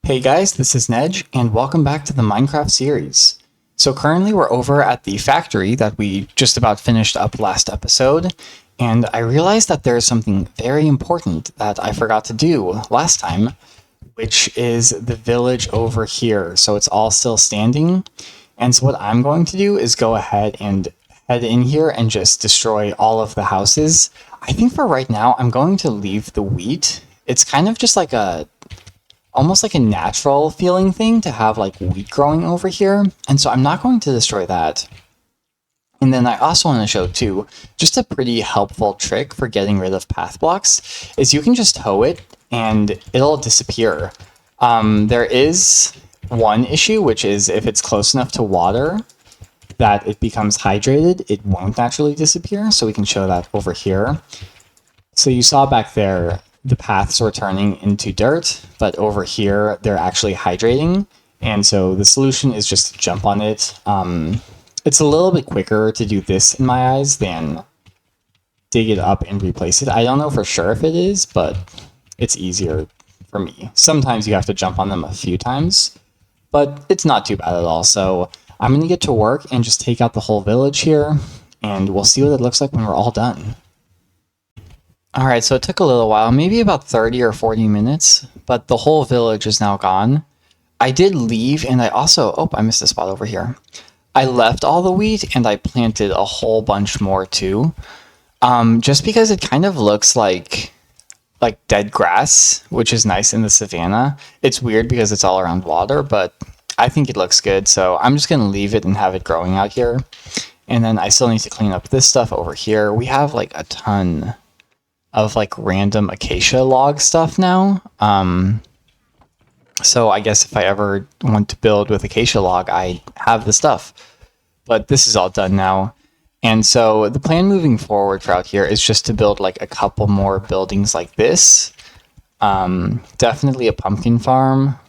Hey guys, this is Nedge, and welcome back to the Minecraft series. So currently we're over at the factory that we just about finished up last episode, and I realized that there's something very important that I forgot to do last time, which is the village over here. So it's all still standing, and so what I'm going to do is go ahead and head in here and just destroy all of the houses. I think for right now, I'm going to leave the wheat. It's kind of just like almost like a natural feeling thing to have like wheat growing over here. And so I'm not going to destroy that. And then I also want to show too, just a pretty helpful trick for getting rid of path blocks is you can just hoe it and it'll disappear. There is one issue, which is if it's close enough to water that it becomes hydrated, it won't naturally disappear. So we can show that over here. So you saw back there, the paths were turning into dirt, but over here they're actually hydrating. And so the solution is just to jump on it. It's a little bit quicker to do this in my eyes than dig it up and replace it. I don't know for sure if it is, but it's easier for me. Sometimes you have to jump on them a few times, but it's not too bad at all. So I'm going to get to work and just take out the whole village here, and we'll see what it looks like when we're all done. Alright, so it took a little while, maybe about 30 or 40 minutes, but the whole village is now gone. I did leave, and I also... Oh, I missed a spot over here. I left all the wheat, and I planted a whole bunch more, too. Just because it kind of looks like dead grass, which is nice in the savannah. It's weird because it's all around water, but I think it looks good, so I'm just going to leave it and have it growing out here. And then I still need to clean up this stuff over here. We have, like, a ton of like random acacia log stuff now. So I guess if I ever want to build with acacia log, I have the stuff. But this is all done now. And so the plan moving forward for out here is just to build like a couple more buildings like this. Definitely a pumpkin farm.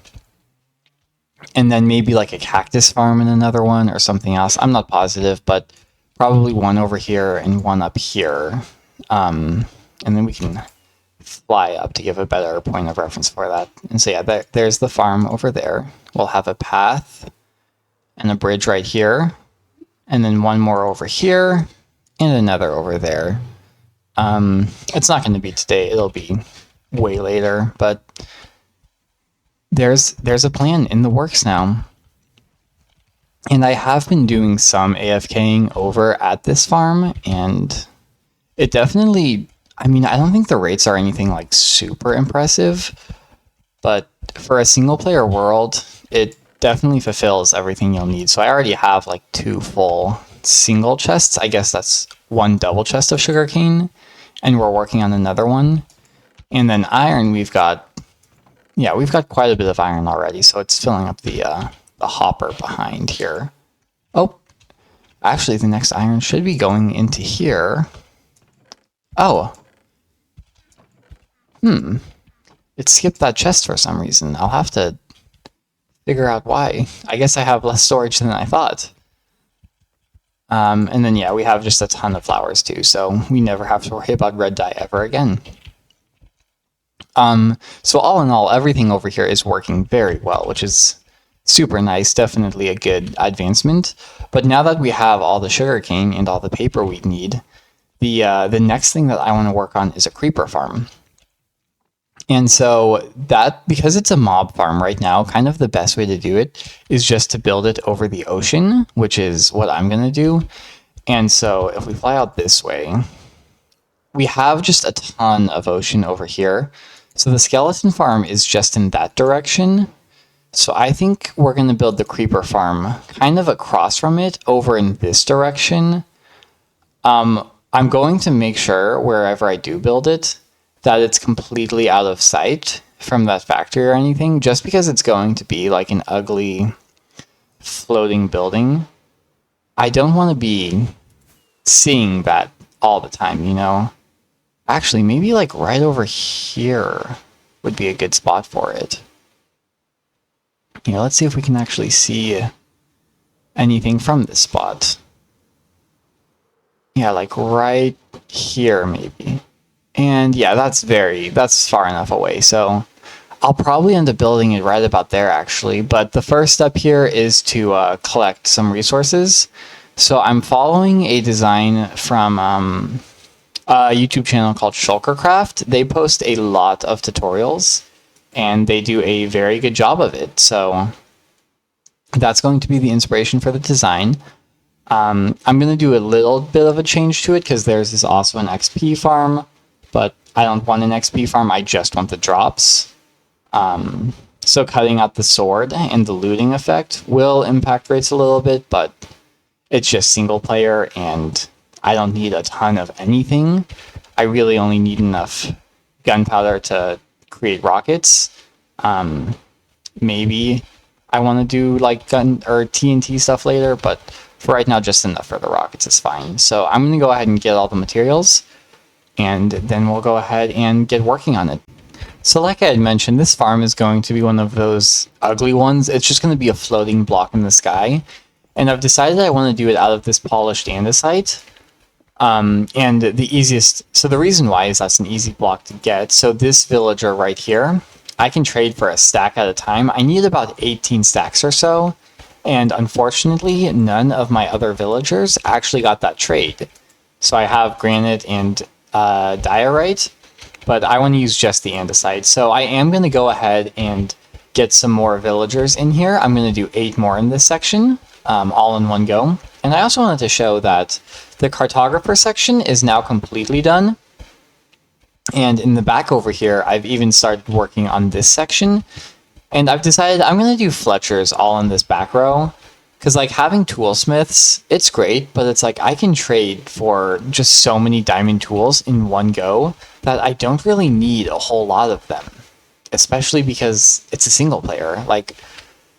And then maybe like a cactus farm in another one or something else. I'm not positive, but probably one over here and one up here. And then we can fly up to give a better point of reference for that. And so yeah, there's the farm over there. We'll have a path and a bridge right here. And then one more over here and another over there. It's not going to be today. It'll be way later. But there's a plan in the works now. And I have been doing some AFKing over at this farm. And it definitely... I mean, I don't think the rates are anything like super impressive, but for a single player world, it definitely fulfills everything you'll need. So I already have like 2 full single chests. I guess that's 1 double chest of sugarcane, and we're working on another one. And then iron, we've got quite a bit of iron already, so it's filling up the hopper behind here. Oh, actually the next iron should be going into here. Oh. It skipped that chest for some reason. I'll have to figure out why. I guess I have less storage than I thought. And then, yeah, we have just a ton of flowers, too, so we never have to worry about red dye ever again. So all in all, everything over here is working very well, which is super nice. Definitely a good advancement. But now that we have all the sugarcane and all the paper we need, the next thing that I want to work on is a creeper farm. And so that, because it's a mob farm right now, kind of the best way to do it is just to build it over the ocean, which is what I'm going to do. And so if we fly out this way, we have just a ton of ocean over here. So the skeleton farm is just in that direction. So I think we're going to build the creeper farm kind of across from it over in this direction. I'm going to make sure wherever I do build it, that it's completely out of sight from that factory or anything, just because it's going to be like an ugly floating building. I don't want to be seeing that all the time, you know? Actually, maybe like right over here would be a good spot for it. Yeah, let's see if we can actually see anything from this spot. Yeah, like right here maybe. And yeah, that's far enough away. So I'll probably end up building it right about there, actually. But the first step here is to collect some resources. So I'm following a design from a YouTube channel called Shulkercraft. They post a lot of tutorials, and they do a very good job of it. So that's going to be the inspiration for the design. I'm going to do a little bit of a change to it because there's this also an XP farm, but I don't want an XP farm, I just want the drops. So cutting out the sword and the looting effect will impact rates a little bit, but it's just single player and I don't need a ton of anything. I really only need enough gunpowder to create rockets. Maybe I want to do like gun or TNT stuff later, but for right now, just enough for the rockets is fine. So I'm going to go ahead and get all the materials, and then we'll go ahead and get working on it. So like I had mentioned, this farm is going to be one of those ugly ones. It's just going to be a floating block in the sky. And I've decided I want to do it out of this polished andesite. And the reason why is that's an easy block to get. So this villager right here, I can trade for a stack at a time. I need about 18 stacks or so. And unfortunately, none of my other villagers actually got that trade. So I have granite and diorite, but I want to use just the andesite. So I am going to go ahead and get some more villagers in here. I'm going to do 8 more in this section, all in one go. And I also wanted to show that the cartographer section is now completely done. And in the back over here, I've even started working on this section. And I've decided I'm going to do Fletchers all in this back row. Because, like, having toolsmiths, it's great, but it's like I can trade for just so many diamond tools in one go that I don't really need a whole lot of them. Especially because it's a single player. Like,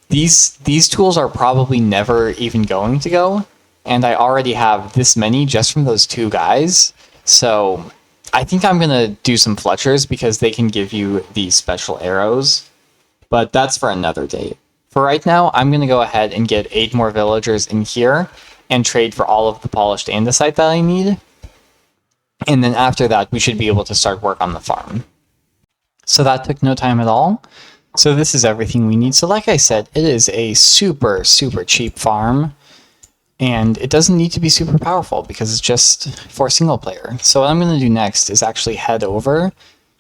these tools are probably never even going to go. And I already have this many just from those 2 guys. So I think I'm going to do some Fletchers because they can give you these special arrows. But that's for another day. For right now, I'm going to go ahead and get 8 more villagers in here and trade for all of the polished andesite that I need. And then after that, we should be able to start work on the farm. So that took no time at all. So this is everything we need. So like I said, it is a super, super cheap farm. And it doesn't need to be super powerful because it's just for single player. So what I'm going to do next is actually head over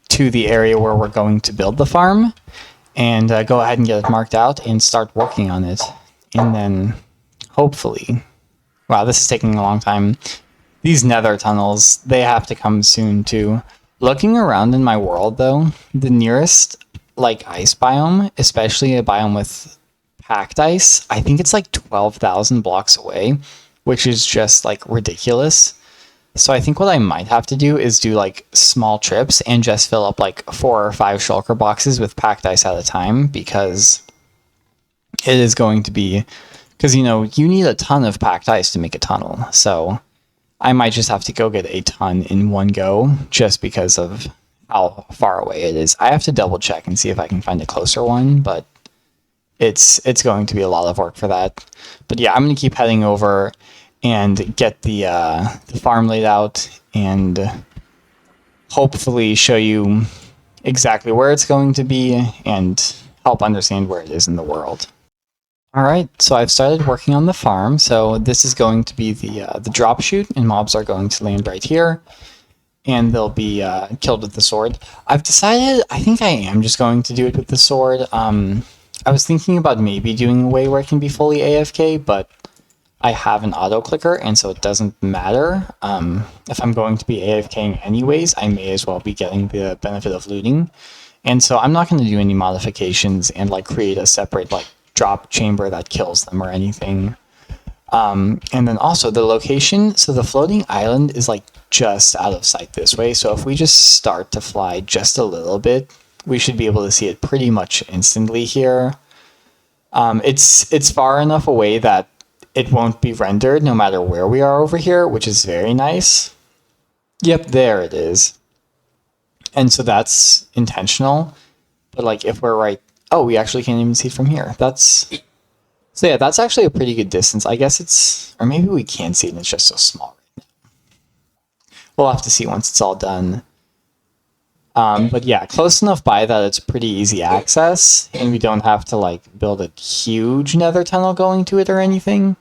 to the area where we're going to build the farm. And go ahead and get it marked out and start working on it. And then, hopefully... Wow, this is taking a long time. These nether tunnels, they have to come soon, too. Looking around in my world, though, the nearest, like, ice biome, especially a biome with packed ice, I think it's like 12,000 blocks away, which is just, like, ridiculous. So I think what I might have to do is do like small trips and just fill up like 4 or 5 shulker boxes with packed ice at a time, because it is going to be, because you know, you need a ton of packed ice to make a tunnel. So I might just have to go get a ton in one go just because of how far away it is. I have to double check and see if I can find a closer one, but it's going to be a lot of work for that. But yeah, I'm going to keep heading over and get the farm laid out and hopefully show you exactly where it's going to be and help understand where it is in the world. Alright, so I've started working on the farm. So this is going to be the drop chute, and mobs are going to land right here. And they'll be killed with the sword. I've decided, I think I am just going to do it with the sword. I was thinking about maybe doing a way where it can be fully AFK, but I have an auto clicker, and so it doesn't matter. If I'm going to be AFKing anyways, I may as well be getting the benefit of looting. And so I'm not going to do any modifications and like create a separate like drop chamber that kills them or anything. And then also the location, so the floating island is like just out of sight this way. So if we just start to fly just a little bit, we should be able to see it pretty much instantly here. It's far enough away that it won't be rendered no matter where we are over here, which is very nice. Yep, there it is. And so that's intentional. But like if we're right, oh, we actually can't even see it from here. So yeah, that's actually a pretty good distance. I guess it's, or maybe we can see it and it's just so small right now. We'll have to see once it's all done. But yeah, close enough by that it's pretty easy access, and we don't have to like build a huge nether tunnel going to it or anything.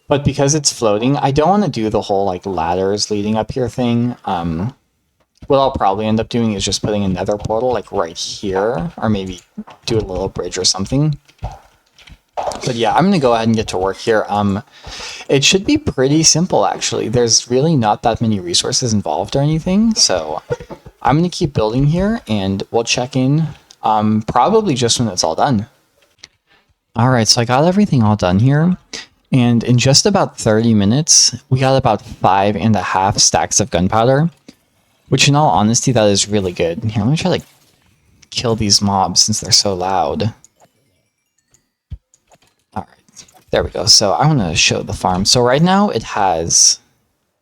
But because it's floating, I don't want to do the whole like ladders leading up here thing. What I'll probably end up doing is just putting a nether portal like right here, or maybe do a little bridge or something. But yeah, I'm going to go ahead and get to work here. It should be pretty simple, actually. There's really not that many resources involved or anything, so I'm going to keep building here, and we'll check in probably just when it's all done. Alright, so I got everything all done here, and in just about 30 minutes, we got about 5.5 stacks of gunpowder, which in all honesty, that is really good. Here, let me try to kill these mobs since they're so loud. Alright, there we go. So I want to show the farm. So right now it has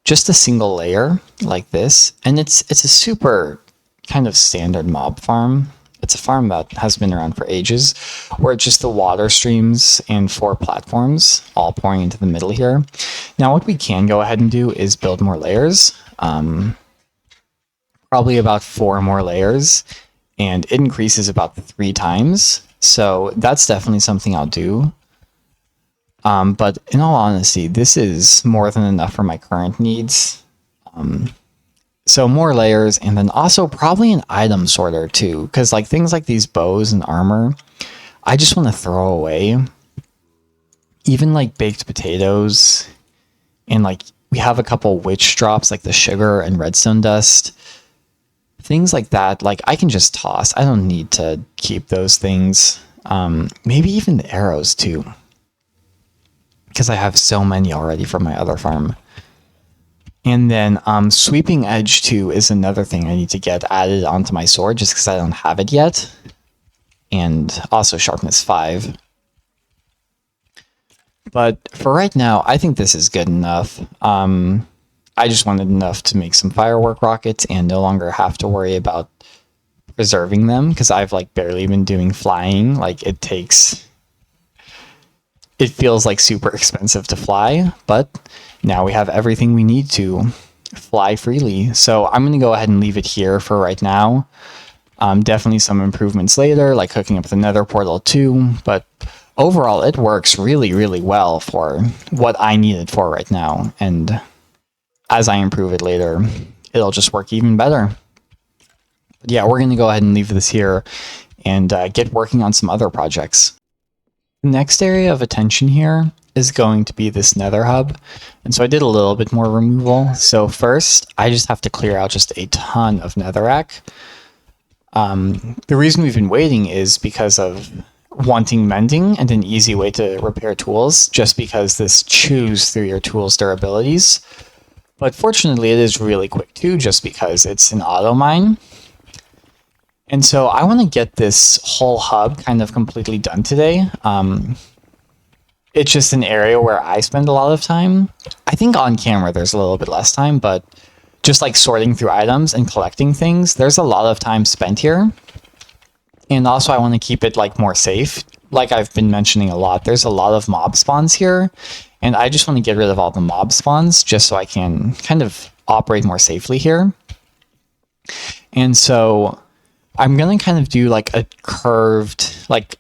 just a single layer like this, and it's a super kind of standard mob farm. It's a farm that has been around for ages, where it's just the water streams and 4 platforms all pouring into the middle here. Now what we can go ahead and do is build more layers. Probably about 4 more layers, and it increases about 3 times. So that's definitely something I'll do. But in all honesty, this is more than enough for my current needs. So more layers, and then also probably an item sorter too, because like things like these bows and armor, I just want to throw away. Even like baked potatoes, and like we have a couple witch drops like the sugar and redstone dust. Things like that, like I can just toss. I don't need to keep those things. Maybe even the arrows too, because I have so many already from my other farm. And then sweeping edge 2 is another thing I need to get added onto my sword just because I don't have it yet. And also sharpness 5. But for right now, I think this is good enough. I just wanted enough to make some firework rockets and no longer have to worry about preserving them, because I've like barely been doing flying. Like it feels like super expensive to fly, but now we have everything we need to fly freely. So I'm going to go ahead and leave it here for right now. Definitely some improvements later, like hooking up the nether portal too, but overall it works really, really well for what I need it for right now. And as I improve it later, it'll just work even better. But yeah, we're going to go ahead and leave this here and get working on some other projects. The next area of attention here is going to be this nether hub. And so I did a little bit more removal. So first, I just have to clear out just a ton of netherrack. The reason we've been waiting is because of wanting mending and an easy way to repair tools, just because this chews through your tool's durabilities. But fortunately, it is really quick too, just because it's an auto mine. And so I want to get this whole hub kind of completely done today. It's just an area where I spend a lot of time. I think on camera there's a little bit less time, but just like sorting through items and collecting things, there's a lot of time spent here. And also I want to keep it like more safe. Like I've been mentioning a lot, there's a lot of mob spawns here, and I just want to get rid of all the mob spawns just so I can kind of operate more safely here. And so I'm going to kind of do like a curved, like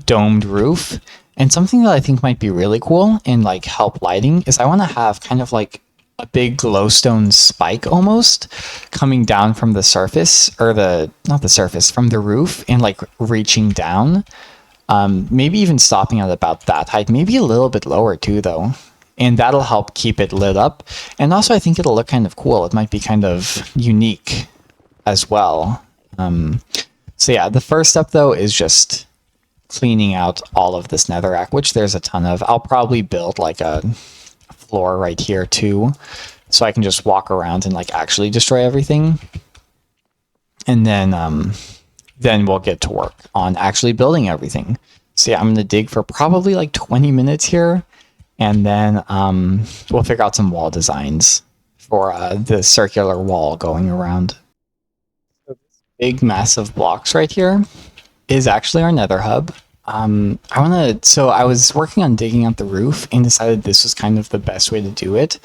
domed roof. And something that I think might be really cool and like help lighting is I want to have kind of like a big glowstone spike almost coming down from the surface, or not the surface, from the roof, and like reaching down. Maybe even stopping at about that height, maybe a little bit lower too though. And that'll help keep it lit up. And also I think it'll look kind of cool. It might be kind of unique as well. So yeah, the first step though is just cleaning out all of this netherrack, which there's a ton of. I'll probably build like a floor right here too, so I can just walk around and like actually destroy everything. And then we'll get to work on actually building everything. So yeah, I'm gonna dig for probably like 20 minutes here, and then we'll figure out some wall designs for the circular wall going around. So this big massive blocks right here is actually our nether hub. So I was working on digging out the roof and decided this was kind of the best way to do it.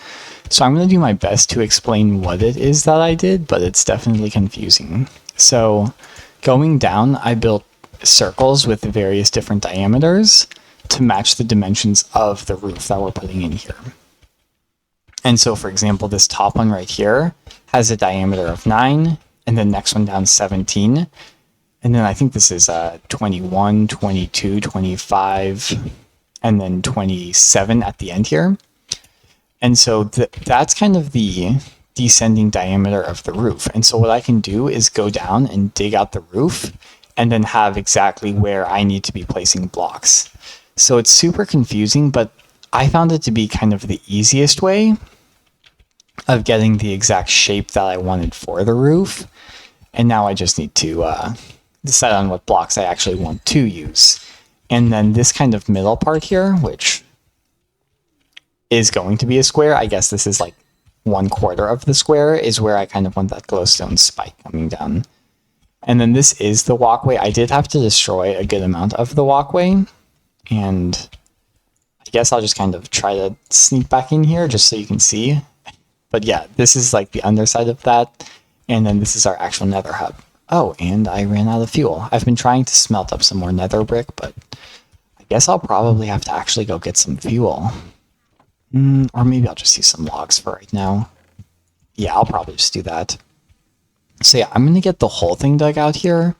So I'm going to do my best to explain what it is that I did, but it's definitely confusing. So going down, I built circles with various different diameters to match the dimensions of the roof that we're putting in here. And so, for example, this top one right here has a diameter of 9, and the next one down 17. And then I think this is 21, 22, 25, and then 27 at the end here. And so that's kind of the descending diameter of the roof. And so what I can do is go down and dig out the roof and then have exactly where I need to be placing blocks. So it's super confusing, but I found it to be kind of the easiest way of getting the exact shape that I wanted for the roof. And now I just need to decide on what blocks I actually want to use. And then this kind of middle part here, which is going to be a square, I guess this is like 1/4 of the square, is where I kind of want that glowstone spike coming down. And then this is the walkway. I did have to destroy a good amount of the walkway, and I guess I'll just kind of try to sneak back in here just so you can see. But yeah, this is like the underside of that, and then this is our actual nether hub. Oh, and I ran out of fuel. I've been trying to smelt up some more nether brick, but I guess I'll probably have to actually go get some fuel. Or maybe I'll just use some logs for right now. Yeah, I'll probably just do that. So yeah, I'm going to get the whole thing dug out here.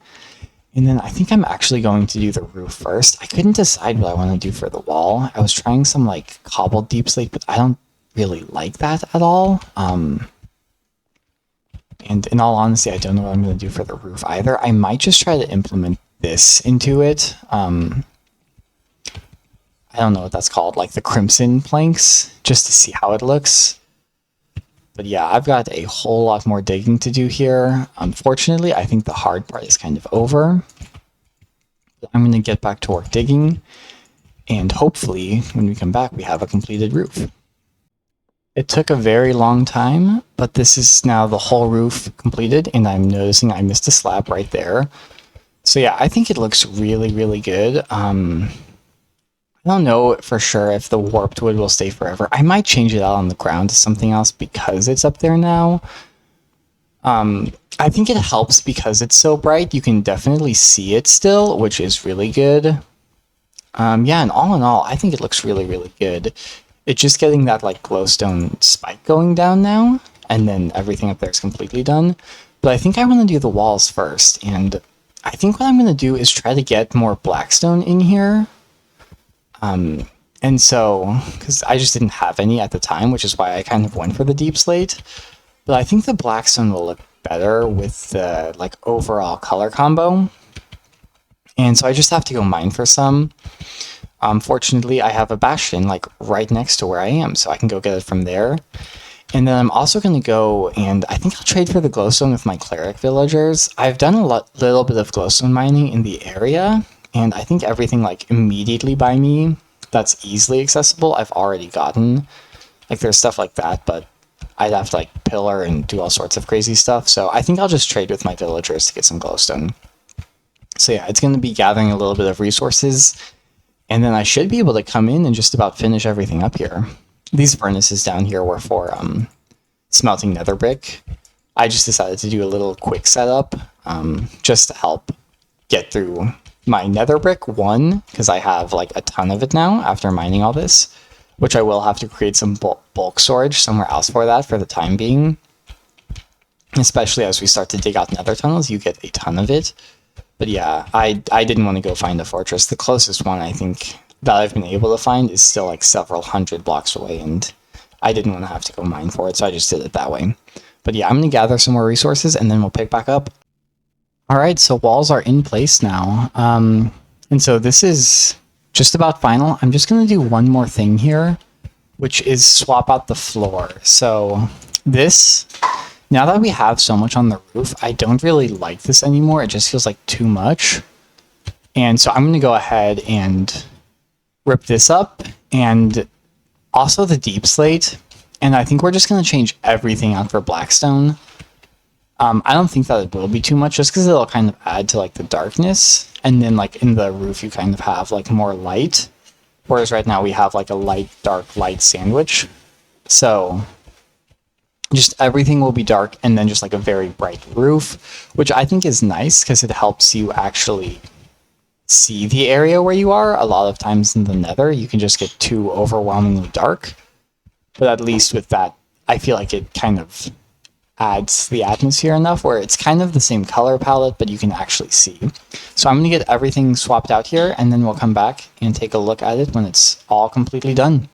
And then I think I'm actually going to do the roof first. I couldn't decide what I want to do for the wall. I was trying some like cobbled deep slate, but I don't really like that at all. And in all honesty, I don't know what I'm going to do for the roof either. I might just try to implement this into it. I don't know what that's called, like the crimson planks, just to see how it looks. But yeah, I've got a whole lot more digging to do here. Unfortunately, I think the hard part is kind of over. I'm going to get back to work digging, and hopefully, when we come back, we have a completed roof. It took a very long time, but this is now the whole roof completed, and I'm noticing I missed a slab right there. So yeah, I think it looks really, really good. I don't know for sure if the warped wood will stay forever. I might change it out on the ground to something else because it's up there now. I think it helps because it's so bright. You can definitely see it still, which is really good. Yeah, and all in all, I think it looks really, really good. It's just getting that like glowstone spike going down now, and then everything up there is completely done. But I think I want to do the walls first, and I think what I'm going to do is try to get more blackstone in here. And so, because I just didn't have any at the time, which is why I kind of went for the deep slate. But I think the blackstone will look better with the like overall color combo. And so I just have to go mine for some. Fortunately, I have a bastion like right next to where I am, so I can go get it from there. And then I'm also going to go, and I think I'll trade for the glowstone with my cleric villagers. I've done a little bit of glowstone mining in the area, and I think everything like immediately by me that's easily accessible, I've already gotten. Like there's stuff like that, but I'd have to like pillar and do all sorts of crazy stuff. So I think I'll just trade with my villagers to get some glowstone. So yeah, it's going to be gathering a little bit of resources, and then I should be able to come in and just about finish everything up here. These furnaces down here were for smelting nether brick. I just decided to do a little quick setup just to help get through my nether brick, one, because I have like a ton of it now after mining all this, which I will have to create some bulk storage somewhere else for that for the time being. Especially as we start to dig out nether tunnels, you get a ton of it. But yeah, I didn't want to go find a fortress. The closest one I think that I've been able to find is still like several hundred blocks away, and I didn't want to have to go mine for it, so I just did it that way. But yeah, I'm going to gather some more resources, and then we'll pick back up. Alright, so walls are in place now, and so this is just about final. I'm just going to do one more thing here, which is swap out the floor. So this, now that we have so much on the roof, I don't really like this anymore. It just feels like too much. And so I'm going to go ahead and rip this up, and also the deep slate, and I think we're just going to change everything out for blackstone. I don't think that it will be too much, just because it'll kind of add to like the darkness, and then like in the roof you kind of have like more light, whereas right now we have like a light dark light sandwich. So just everything will be dark and then just like a very bright roof, which I think is nice because it helps you actually see the area where you are. A lot of times in the Nether, you can just get too overwhelmingly dark. But at least with that, I feel like it kind of adds the atmosphere enough where it's kind of the same color palette, but you can actually see. So I'm going to get everything swapped out here, and then we'll come back and take a look at it when it's all completely done.